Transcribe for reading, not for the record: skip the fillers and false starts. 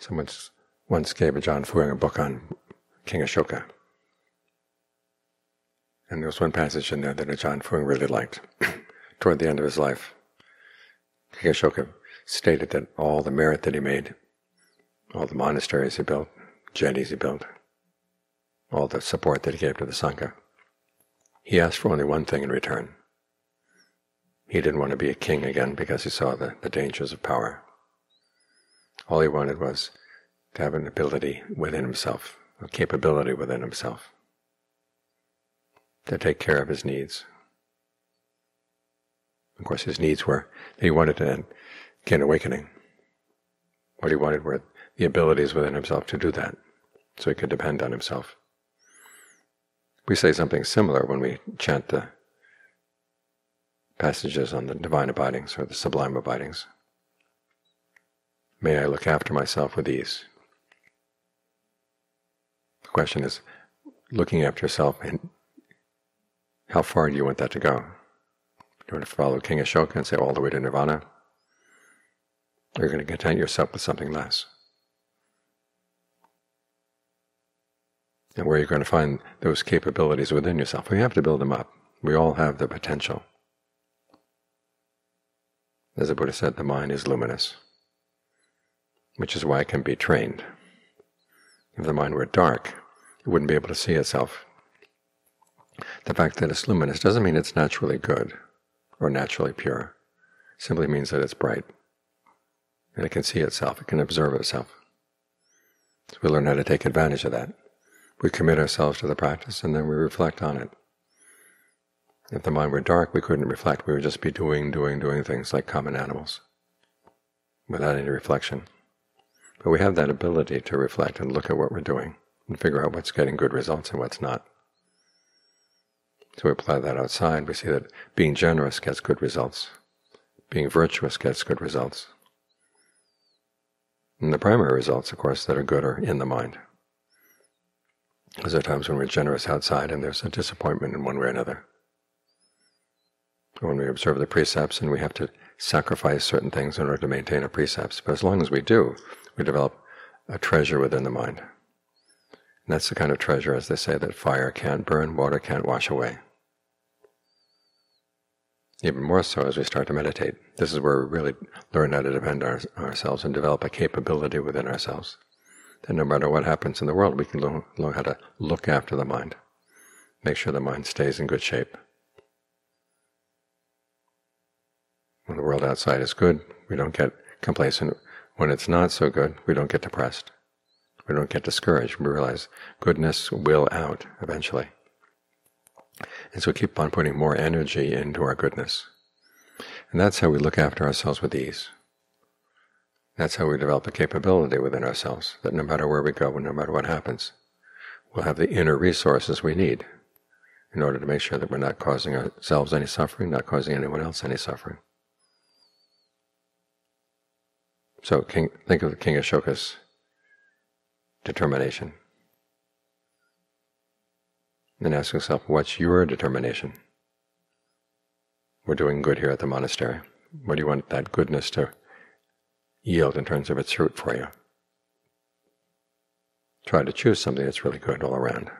Someone once gave Ajahn Fuang a book on King Ashoka. And there was one passage in there that Ajahn Fuang really liked. Toward the end of his life, King Ashoka stated that all the merit that he made, all the monasteries he built, jetties he built, all the support that he gave to the Sangha, he asked for only one thing in return. He didn't want to be a king again because he saw the dangers of power. All he wanted was to have an ability within himself, a capability within himself, to take care of his needs. Of course, his needs were that he wanted to gain awakening. What he wanted were the abilities within himself to do that, so he could depend on himself. We say something similar when we chant the passages on the divine abidings or the sublime abidings. May I look after myself with ease. The question is, looking after yourself, and how far do you want that to go? Do you want to follow King Ashoka and say all the way to Nirvana? Or are you going to content yourself with something less? And where are you going to find those capabilities within yourself? We have to build them up. We all have the potential. As the Buddha said, the mind is luminous, which is why it can be trained. If the mind were dark, it wouldn't be able to see itself. The fact that it's luminous doesn't mean it's naturally good or naturally pure. It simply means that it's bright, and it can see itself, it can observe itself. So we learn how to take advantage of that. We commit ourselves to the practice, and then we reflect on it. If the mind were dark, we couldn't reflect. We would just be doing things like common animals, without any reflection. But we have that ability to reflect and look at what we're doing and figure out what's getting good results and what's not. So we apply that outside. We see that being generous gets good results. Being virtuous gets good results. And the primary results, of course, that are good are in the mind. Because there are times when we're generous outside and there's a disappointment in one way or another. When we observe the precepts and we have to sacrifice certain things in order to maintain our precepts. But as long as we do, we develop a treasure within the mind. And that's the kind of treasure, as they say, that fire can't burn, water can't wash away. Even more so as we start to meditate. This is where we really learn how to depend on ourselves and develop a capability within ourselves. That no matter what happens in the world, we can learn how to look after the mind, make sure the mind stays in good shape. When the world outside is good, we don't get complacent. When it's not so good, we don't get depressed. We don't get discouraged. We realize goodness will out eventually. And so we keep on putting more energy into our goodness. And that's how we look after ourselves with ease. That's how we develop a capability within ourselves, that no matter where we go and no matter what happens, we'll have the inner resources we need in order to make sure that we're not causing ourselves any suffering, not causing anyone else any suffering. So think of King Ashoka's determination. And ask yourself, what's your determination? We're doing good here at the monastery. What do you want that goodness to yield in terms of its fruit for you? Try to choose something that's really good all around.